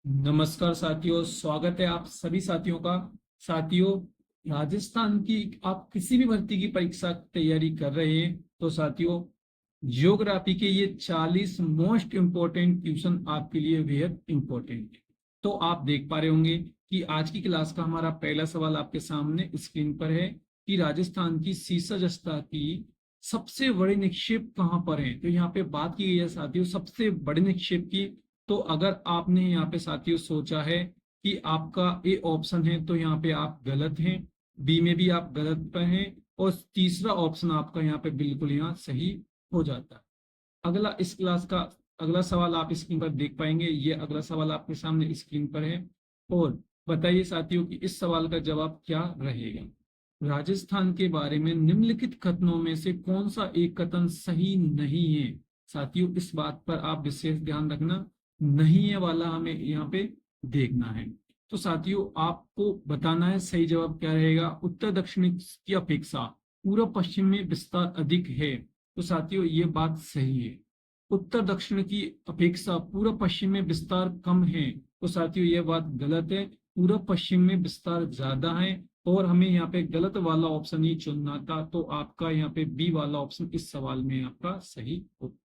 नमस्कार साथियों, स्वागत है आप सभी साथियों का। साथियों, राजस्थान की आप किसी भी भर्ती की परीक्षा की तैयारी कर रहे हैं तो साथियों, ज्योग्राफी के ये 40 मोस्ट इंपोर्टेंट क्वेश्चन आपके लिए बेहद इंपॉर्टेंट है। तो आप देख पा रहे होंगे कि आज की क्लास का हमारा पहला सवाल आपके सामने स्क्रीन पर है कि राजस्थान की शीर्षस्था की सबसे बड़े निक्षेप कहाँ पर है। तो यहाँ पे बात की गई है साथियों सबसे बड़े निक्षेप की। तो अगर आपने यहाँ पे साथियों सोचा है कि आपका ए ऑप्शन है तो यहाँ पे आप गलत हैं, बी में भी आप गलत पर हैं, और तीसरा ऑप्शन आपका यहाँ पे बिल्कुल यहाँ सही हो जाता है। अगला इस क्लास का अगला सवाल आप स्क्रीन पर देख पाएंगे। ये अगला सवाल आपके सामने स्क्रीन पर है और बताइए साथियों कि इस सवाल का जवाब क्या रहेगा। राजस्थान के बारे में निम्नलिखित कथनों में से कौन सा एक कथन सही नहीं है। साथियों, इस बात पर आप विशेष ध्यान रखना, नहीं है वाला हमें यहाँ पे देखना है। तो साथियों, आपको बताना है सही जवाब क्या रहेगा। उत्तर दक्षिण की अपेक्षा पूर्व पश्चिम में विस्तार अधिक है। तो साथियों, ये बात सही है। उत्तर दक्षिण की अपेक्षा पूर्व पश्चिम में विस्तार कम है। तो साथियों, यह बात गलत है। पूर्व पश्चिम में विस्तार ज्यादा है और हमें यहाँ पे गलत वाला ऑप्शन ही चुनना था। तो आपका यहाँ पे बी वाला ऑप्शन इस सवाल में आपका सही हो।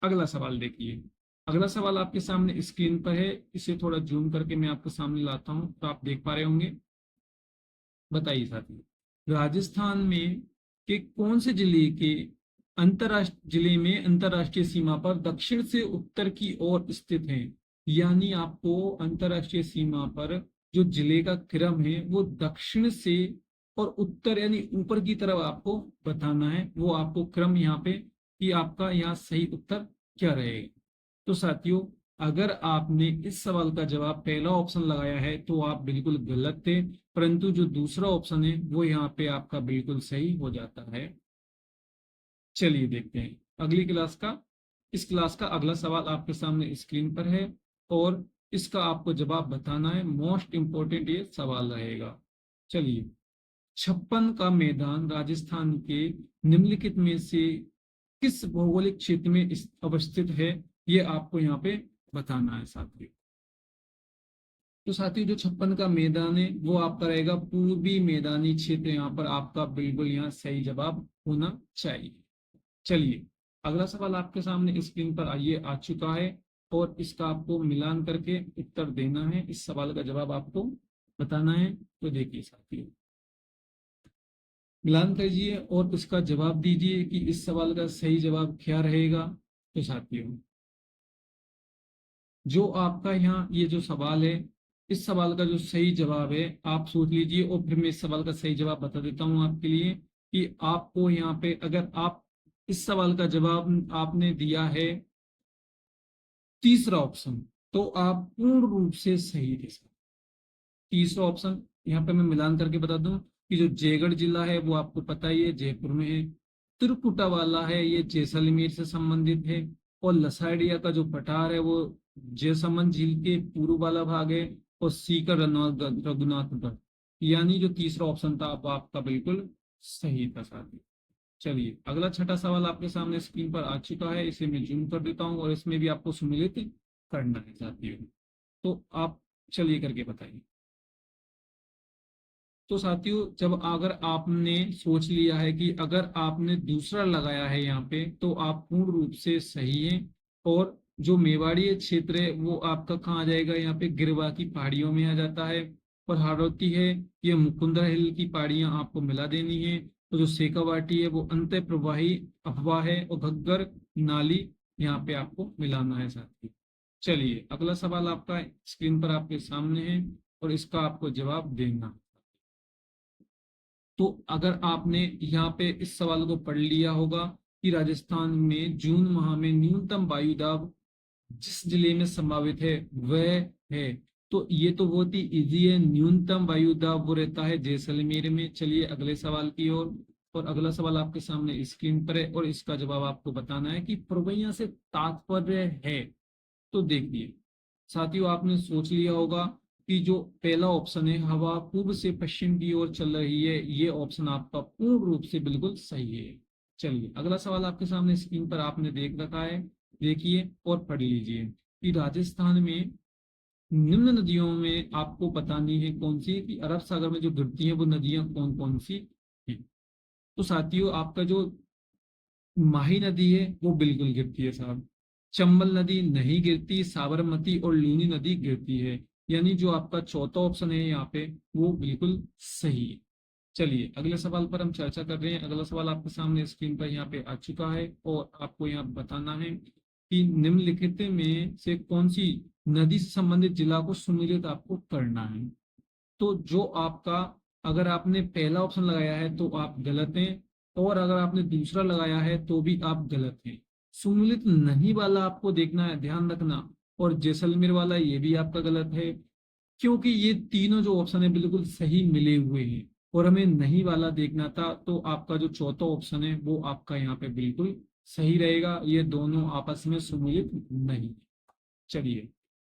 अगला सवाल देखिए। अगला सवाल आपके सामने स्क्रीन पर है। इसे थोड़ा जूम करके मैं आपके सामने लाता हूं तो आप देख पा रहे होंगे। बताइए साथियों, राजस्थान में के कौन से जिले में अंतरराष्ट्रीय सीमा पर दक्षिण से उत्तर की ओर स्थित है। यानी आपको अंतरराष्ट्रीय सीमा पर जो जिले का क्रम है वो दक्षिण से और उत्तर यानी ऊपर की तरफ आपको बताना है। वो आपको क्रम यहाँ पे कि आपका यहाँ सही उत्तर क्या रहेगा। तो साथियों, अगर आपने इस सवाल का जवाब पहला ऑप्शन लगाया है तो आप बिल्कुल गलत थे, परंतु जो दूसरा ऑप्शन है वो यहाँ पे आपका बिल्कुल सही हो जाता है। चलिए देखते हैं अगली क्लास का। इस क्लास का अगला सवाल आपके सामने स्क्रीन पर है और इसका आपको जवाब बताना है। मोस्ट इंपोर्टेंट ये सवाल रहेगा। चलिए, छप्पन का मैदान राजस्थान के निम्नलिखित में से किस भौगोलिक क्षेत्र में अवस्थित है, ये आपको यहाँ पे बताना है साथियों। तो साथियों, जो छप्पन का मैदान है वो आपका रहेगा पूर्वी मैदानी क्षेत्र। यहाँ पर आपका बिल्कुल यहाँ सही जवाब होना चाहिए। चलिए, अगला सवाल आपके सामने स्क्रीन पर आइए आ चुका है और इसका आपको मिलान करके उत्तर देना है। इस सवाल का जवाब आपको बताना है। तो देखिए साथियों, मिलान कीजिए और उसका जवाब दीजिए कि इस सवाल का सही जवाब क्या रहेगा। तो साथियों, जो आपका यहाँ ये जो सवाल है, इस सवाल का जो सही जवाब है आप सोच लीजिए और फिर मैं इस सवाल का सही जवाब बता देता हूं आपके लिए कि आपको यहाँ पे अगर आप इस सवाल का जवाब आपने दिया है तीसरा ऑप्शन, तो आप पूर्ण रूप से सही दे सकते। तीसरा ऑप्शन यहाँ पे मैं मिलान करके बता दूं कि जो जयगढ़ जिला है वो आपको पता ही है जयपुर में है। त्रिकुटा वाला है ये जैसलमेर से संबंधित है। और लसाड़िया का जो पठार है वो जयसमंद झील के पूर्व वाला भाग है। और सीकर रघुनाथगढ़, यानी जो तीसरा ऑप्शन था आपका बिल्कुल सही था साथी। चलिए, अगला छठा सवाल आपके सामने स्क्रीन पर आ चुका है। इसे मैं जूम कर देता हूँ और इसमें भी आपको सम्मिलित करना है साथियों। तो आप चलिए करके बताइए। तो साथियों, जब अगर आपने सोच लिया है कि अगर आपने दूसरा लगाया है यहाँ पे तो आप पूर्ण रूप से सही हैं। और जो मेवाड़ी क्षेत्र है वो आपका कहाँ आ जाएगा, यहाँ पे गिरवा की पहाड़ियों में आ जाता है। और हाड़ौती है, ये मुकुंदरा हिल की पहाड़ियां आपको मिला देनी है। तो जो सेकावाटी है वो अंत प्रवाही अफवाह है और घग्गर नाली यहाँ पे आपको मिलाना है साथियों। चलिए, अगला सवाल आपका स्क्रीन पर आपके सामने है और इसका आपको जवाब देना। तो अगर आपने यहाँ पे इस सवाल को पढ़ लिया होगा कि राजस्थान में जून माह में न्यूनतम वायु दाब जिस जिले में संभावित है वह है। तो ये तो बहुत ही इजी है, न्यूनतम वायु दाब वो रहता है जैसलमेर में। चलिए अगले सवाल की ओर। और अगला सवाल आपके सामने स्क्रीन पर है और इसका जवाब आपको बताना है कि प्रवैया से तात्पर्य है। तो देखिए साथियों, आपने सोच लिया होगा कि जो पहला ऑप्शन है हवा पूर्व से पश्चिम की ओर चल रही है, ये ऑप्शन आपका पूर्ण रूप से बिल्कुल सही है। चलिए, अगला सवाल आपके सामने स्क्रीन पर आपने देख रखा है, देखिए और पढ़ लीजिए कि राजस्थान में निम्न नदियों में आपको बतानी है कौन सी, कि अरब सागर में जो गिरती हैं वो नदियां कौन कौन सी हैं। तो साथियों आपका जो माही नदी है वो बिल्कुल गिरती है साहब, चंबल नदी नहीं गिरती, साबरमती और लूनी नदी गिरती है। यानी जो आपका चौथा ऑप्शन है यहाँ पे वो बिल्कुल सही है। चलिए अगले सवाल पर हम चर्चा कर रहे हैं। अगला सवाल आपके सामने स्क्रीन पर यहाँ पे आ चुका है और आपको यहाँ बताना है कि निम्नलिखित में से कौन सी नदी से संबंधित जिला को सुमेलित आपको करना है। तो जो आपका, अगर आपने पहला ऑप्शन लगाया है तो आप गलत हैं, और अगर आपने दूसरा लगाया है तो भी आप गलत हैं। सुमेलित नहीं वाला आपको देखना है, ध्यान रखना, और जैसलमेर वाला ये भी आपका गलत है, क्योंकि ये तीनों जो ऑप्शन है बिल्कुल सही मिले हुए हैं और हमें नहीं वाला देखना था। तो आपका जो चौथा ऑप्शन है वो आपका यहाँ पे बिल्कुल सही रहेगा, ये दोनों आपस में सम्मिलित नहीं। चलिए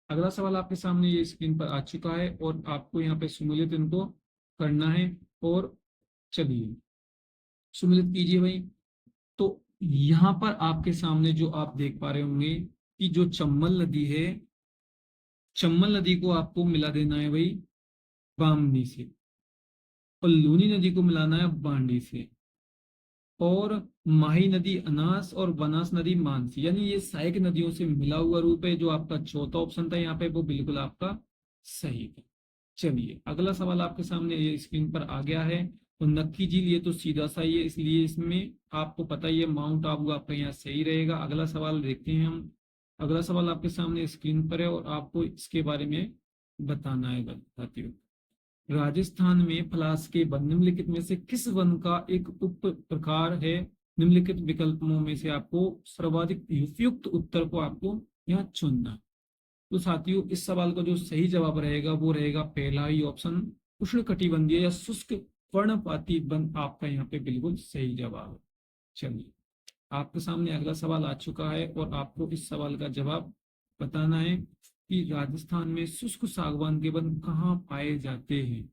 अगला सवाल आपके सामने ये स्क्रीन पर आ चुका है और आपको यहाँ पे सम्मिलित इनको करना है। और चलिए सम्मिलित कीजिए भाई। तो यहाँ पर आपके सामने जो आप देख पा रहे होंगे कि जो चंबल नदी है, चंबल नदी को आपको मिला देना है भाई बामनी से, और लूनी नदी को मिलाना है बांडी से, और माही नदी अनास और बनास नदी मानसी, यानी ये सहायक नदियों से मिला हुआ रूप है। जो आपका चौथा ऑप्शन था यहाँ पे वो बिल्कुल आपका सही था। चलिए अगला सवाल आपके सामने ये स्क्रीन पर आ गया है। तो नक्की झील ये तो सीधा सा ही है, इसलिए इसमें आपको पता ही है माउंट आबू आपका यहाँ सही रहेगा। अगला सवाल देखते हैं हम। अगला सवाल आपके सामने स्क्रीन पर है और आपको इसके बारे में बताना है साथियों। राजस्थान में पलाश के वन निम्नलिखित में से किस वन का एक उप प्रकार है। निम्नलिखित विकल्पों में से आपको सर्वाधिक उपयुक्त उत्तर को आपको यहाँ चुनना है। तो साथियों इस सवाल का जो सही जवाब रहेगा वो रहेगा पहला ही ऑप्शन, उष्णकटिबंधीय या शुष्क पर्णपाती वन आपका यहाँ पे बिल्कुल सही जवाब है। चलिए आपके सामने अगला सवाल आ चुका है और आपको इस सवाल का जवाब बताना है कि राजस्थान में शुष्क सागवान के वन कहाँ पाए जाते हैं।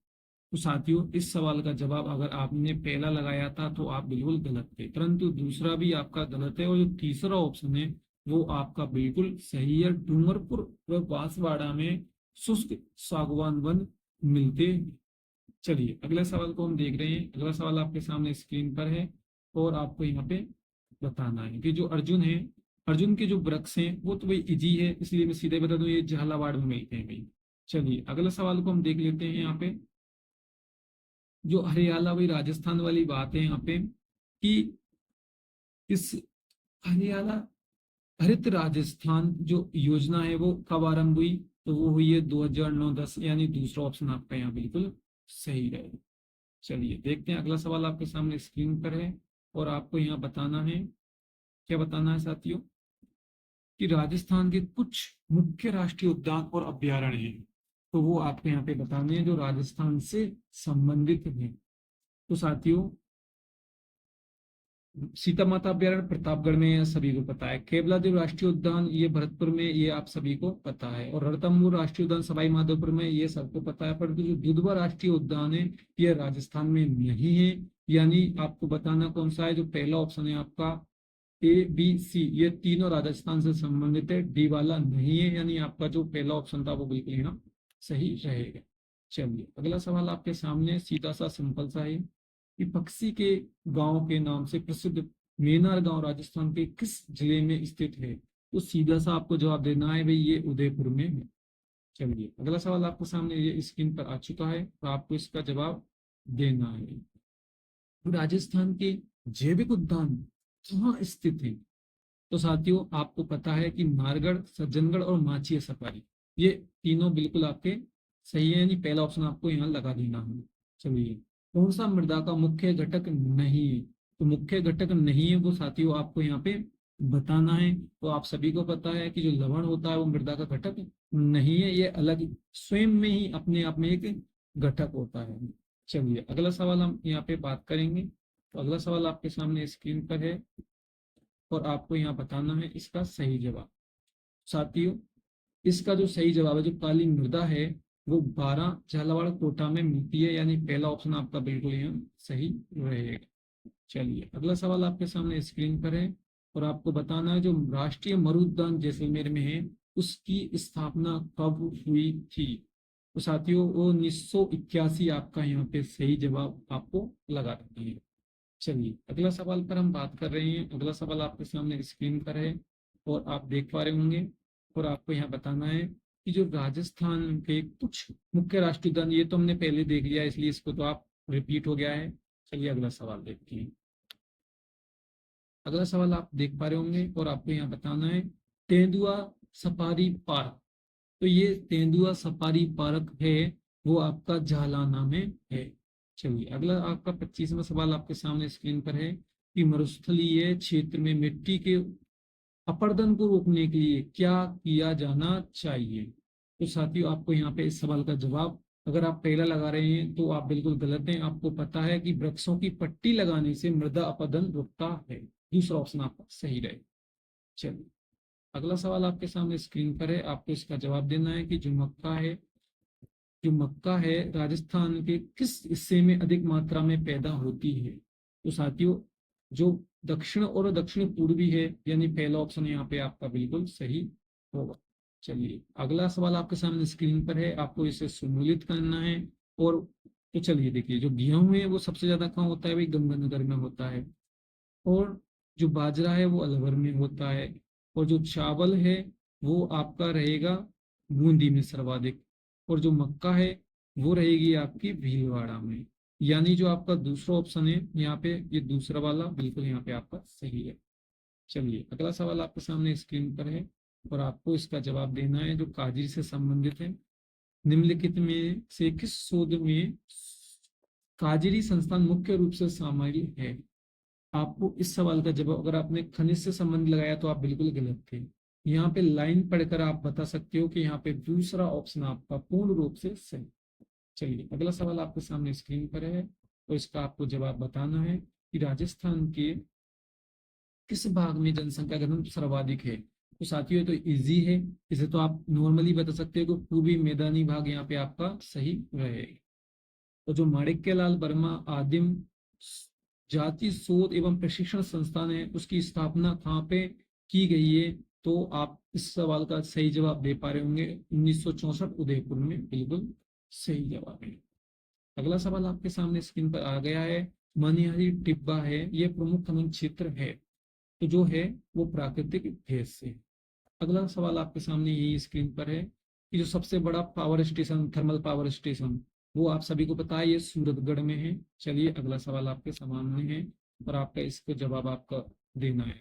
तो साथियों इस सवाल का जवाब अगर आपने पहला लगाया था तो आप बिल्कुल गलत थे, परंतु दूसरा भी आपका गलत है और जो तीसरा ऑप्शन है वो आपका बिल्कुल सही है। डूंगरपुर व बांसवाड़ा में शुष्क सागवान वन मिलते हैं। चलिए अगले सवाल को हम देख रहे हैं। अगला सवाल आपके सामने स्क्रीन पर है और आपको यहाँ पे बताना है कि जो अर्जुन है, अर्जुन के जो वृक्ष हैं वो तो भाई इजी है, इसलिए मैं सीधे बता दूं ये झालावाड़ में मिलते हैं भाई। चलिए अगला सवाल को हम देख लेते हैं। यहाँ पे जो हरियाला भाई राजस्थान वाली बात है यहाँ पे कि इस हरियाला हरित राजस्थान जो योजना है वो कब आरंभ हुई, तो वो हुई है 2009-10, यानी दूसरा ऑप्शन आपका यहाँ बिल्कुल सही रहेगा। चलिए देखते हैं अगला सवाल आपके सामने स्क्रीन पर है और आपको यहाँ बताना है, क्या बताना है साथियों, कि राजस्थान के कुछ मुख्य राष्ट्रीय उद्यान और अभ्यारण्य हैं। तो वो आपको यहाँ पे बताने हैं जो राजस्थान से संबंधित हैं। तो साथियों सीता माता अभ्यारण्य प्रतापगढ़ में है, सभी को पता है। केवलादेव राष्ट्रीय उद्यान ये भरतपुर में, ये आप सभी को पता है। और रणथंभौर राष्ट्रीय उद्यान सवाई माधोपुर में, ये सबको पता है। परंतु जो दुधवा राष्ट्रीय उद्यान है ये राजस्थान में नहीं है। यानी आपको बताना कौन सा है, जो पहला ऑप्शन है आपका ए बी सी, ये तीनों राजस्थान से संबंधित है, डी वाला नहीं है। यानी आपका जो पहला ऑप्शन था वो बिल्कुल यहाँ सही रहेगा। चलिए अगला सवाल आपके सामने सीधा सा सिंपल सा है कि पक्षी के गांव के नाम से प्रसिद्ध मेनार गांव राजस्थान के किस जिले में स्थित है। तो सीधा सा आपको जवाब देना है भाई ये उदयपुर में है। चलिए अगला सवाल आपके सामने ये स्क्रीन पर आ चुका है, तो आपको इसका जवाब देना है। तो राजस्थान के जैविक उद्यान कहाँ स्थित है। तो साथियों आपको पता है कि नारगढ़, सज्जनगढ़ और माचिया सफारी, ये तीनों बिल्कुल आपके सही है, यानी पहला ऑप्शन आपको यहाँ लगा देना है। चलिए कौन सा मृदा का मुख्य घटक नहीं है। तो मुख्य घटक नहीं है वो साथियों आपको यहाँ पे बताना है। तो आप सभी को पता है कि जो लवण होता है वो मृदा का घटक नहीं है, ये अलग स्वयं में ही अपने आप में एक घटक होता है। चलिए अगला सवाल हम यहाँ पे बात करेंगे। तो अगला सवाल आपके सामने स्क्रीन पर है और आपको यहाँ बताना है इसका सही जवाब। साथियों इसका जो सही जवाब है, जो काली मृदा है वो 12 झालावाड़ कोटा में मिलती है, यानी पहला ऑप्शन आपका बिल्कुल यहाँ सही रहेगा। चलिए अगला सवाल आपके सामने स्क्रीन पर है और आपको बताना है जो राष्ट्रीय मरुद्यान जैसलमेर में है उसकी स्थापना कब हुई थी? तो साथियों वो 1981 आपका यहाँ पे सही जवाब आपको लगा रही है। चलिए अगला सवाल पर हम बात कर रहे हैं। अगला सवाल आपके सामने स्क्रीन पर है और आप देख पा रहे होंगे, और आपको यहाँ बताना है कि जो राजस्थान के कुछ मुख्य राष्ट्रीय उद्यान, ये तो हमने पहले देख लिया इसलिए इसको तो आप रिपीट हो गया है। चलिए अगला सवाल देखते हैं। अगला सवाल आप देख पा रहे होंगे और आपको यहाँ बताना है तेंदुआ सफारी पार्क। तो ये तेंदुआ सफारी पार्क है वो आपका जालाना में है। चलिए अगला आपका 25वां सवाल आपके सामने स्क्रीन पर है कि मरुस्थलीय क्षेत्र में मिट्टी के अपरदन को रोकने के लिए क्या किया जाना चाहिए? तो साथियों आपको यहाँ पे इस सवाल का जवाब, अगर आप पहला लगा रहे हैं तो आप बिल्कुल गलत हैं। आपको पता है कि वृक्षों की पट्टी लगाने से मृदा अपरदन रुकता है। दूसरा ऑप्शन आपका सही रहे। चलिए अगला सवाल आपके सामने स्क्रीन पर है, आपको इसका जवाब देना है कि जो मक्का है राजस्थान के किस हिस्से में अधिक मात्रा में पैदा होती है? तो साथियों जो दक्षिण और दक्षिण पूर्वी है, यानी पहला ऑप्शन यहाँ पे आपका बिल्कुल सही होगा। चलिए अगला सवाल आपके सामने स्क्रीन पर है, आपको इसे सम्मिलित करना है। और तो चलिए देखिए, जो गेहूं है वो सबसे ज्यादा कहाँ होता है भाई? गंगानगर में होता है। और जो बाजरा है वो अलवर में होता है। और जो चावल है वो आपका रहेगा बूंदी में सर्वाधिक। और जो मक्का है वो रहेगी आपकी भीलवाड़ा में। यानी जो आपका दूसरा ऑप्शन है यहाँ पे, ये दूसरा वाला बिल्कुल यहाँ पे आपका सही है। चलिए अगला सवाल आपके सामने स्क्रीन पर है और आपको इसका जवाब देना है, जो काजी से संबंधित है। निम्नलिखित में से किस शोध में काजरी संस्थान मुख्य रूप से शामिल है? आपको इस सवाल का जवाब, अगर आपने खनिज से संबंध लगाया तो आप बिल्कुल गलत थे। यहाँ पे लाइन पढ़कर आप बता सकते हो कि यहाँ पे दूसरा ऑप्शन आपका पूर्ण रूप से सही। चलिए अगला सवाल आपके सामने स्क्रीन पर है तो इसका आपको जवाब बताना है कि राजस्थान के किस भाग में जनसंख्या घनत्व सर्वाधिक है? तो साथियों ये तो इजी है, इसे तो आप नॉर्मली बता सकते हो कि पूर्वी मैदानी भाग यहाँ पे आपका सही रहेगा। तो जो माणिक्यलाल वर्मा आदिम जाति शोध एवं प्रशिक्षण संस्थान है उसकी स्थापना कहाँ पे की गई है? तो आप इस सवाल का सही जवाब दे पा रहे होंगे 1964 उदयपुर में, बिल्कुल सही जवाब है। अगला सवाल आपके सामने स्क्रीन पर आ गया है। मनिहारी टिब्बा है ये प्रमुख खनन क्षेत्र है, तो जो है वो प्राकृतिक गैस से। अगला सवाल आपके सामने यही स्क्रीन पर है कि जो सबसे बड़ा power station, thermal power station, वो आप सभी को पता है ये सूरतगढ़ में है। चलिए अगला सवाल आपके सामने है और आपका इसको जवाब आपका देना है।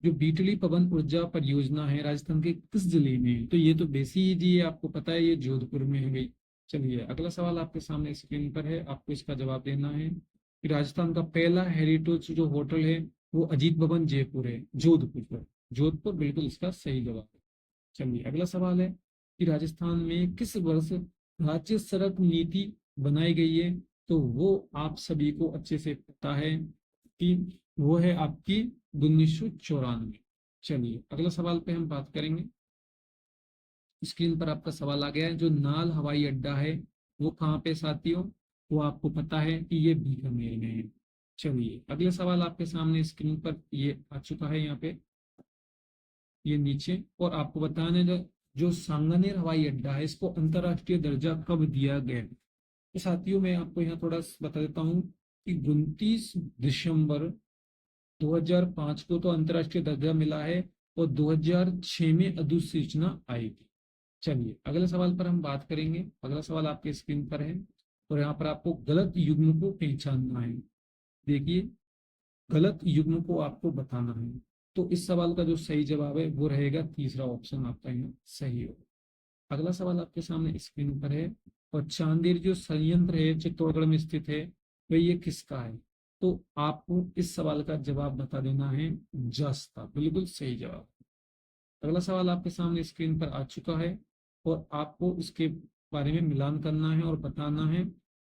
जो बीटली पवन ऊर्जा परियोजना है राजस्थान के किस जिले में है? तो ये तो बेसिक ही है, आपको पता है ये जोधपुर में है गई। चलिए अगला सवाल आपके सामने स्क्रीन पर है, आपको इसका जवाब देना है कि राजस्थान का पहला हेरिटेज जो होटल है वो अजीत भवन जयपुर है, जोधपुर पर। जोधपुर बिल्कुल इसका सही जवाब है। चलिए अगला सवाल है कि राजस्थान में किस वर्ष राज्य सड़क नीति बनाई गई है? तो वो आप सभी को अच्छे से पता है कि वो है आपकी 1994। चलिए अगला सवाल पे हम बात करेंगे। स्क्रीन पर आपका सवाल आ गया है, जो नाल हवाई अड्डा है वो कहाँ पे साथियों? वो आपको पता है कि ये बीकानेर में है। चलिए अगले सवाल आपके सामने स्क्रीन पर ये आ चुका है यहाँ पे, ये नीचे। और आपको बताना है जो सांगानेर हवाई अड्डा है इसको अंतरराष्ट्रीय दर्जा कब दिया गया? तो साथियों मैं आपको यहाँ थोड़ा बता देता हूँ कि 29 दिसंबर 2005 को तो अंतरराष्ट्रीय दर्जा मिला है और 2006 में अधिसूचना आएगी। चलिए अगले सवाल पर हम बात करेंगे। अगला सवाल आपके स्क्रीन पर है और यहाँ पर आपको गलत युग्म को पहचानना है। देखिए गलत युग्म को आपको बताना है, तो इस सवाल का जो सही जवाब है वो रहेगा तीसरा ऑप्शन आपका यहाँ सही होगा। अगला सवाल आपके सामने स्क्रीन पर है और चांदेर जो संयंत्र है चित्तौड़गढ़ में स्थित है वह ये किसका है? तो आपको इस सवाल का जवाब बता देना है जस्ता, बिल्कुल सही जवाब। अगला सवाल आपके सामने स्क्रीन पर आ चुका है और आपको इसके बारे में मिलान करना है और बताना है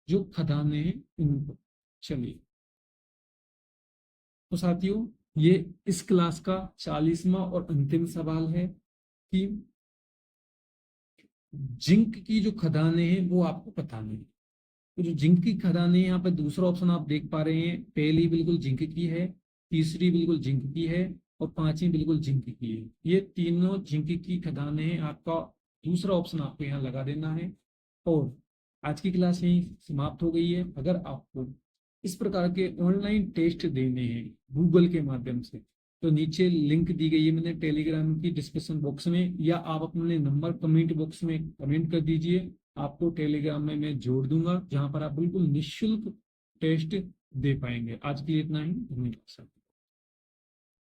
जो खदानें हैं उनको। चलिए तो साथियों ये इस क्लास का 40वां और अंतिम सवाल है कि जिंक की जो खदानें हैं वो आपको बतानी है। तो जो जिंक की खदानें यहाँ पे दूसरा ऑप्शन आप देख पा रहे हैं, पहली बिल्कुल जिंक की है, तीसरी बिल्कुल जिंक की है और पांचवी बिल्कुल जिंक की है। ये तीनों जिंक की खदानें हैं। आपका दूसरा ऑप्शन आपको यहाँ लगा देना है। और आज की क्लास यही समाप्त हो गई है। अगर आपको इस प्रकार के ऑनलाइन टेस्ट देने हैं गूगल के माध्यम से, तो नीचे लिंक दी गई है मैंने टेलीग्राम की डिस्क्रिप्शन बॉक्स में, या आप अपने नंबर कमेंट बॉक्स में कमेंट कर दीजिए। आपको टेलीग्राम में मैं जोड़ दूंगा, जहां पर आप बिल्कुल निःशुल्क टेस्ट दे पाएंगे। आज के लिए इतना ही। धन्यवाद।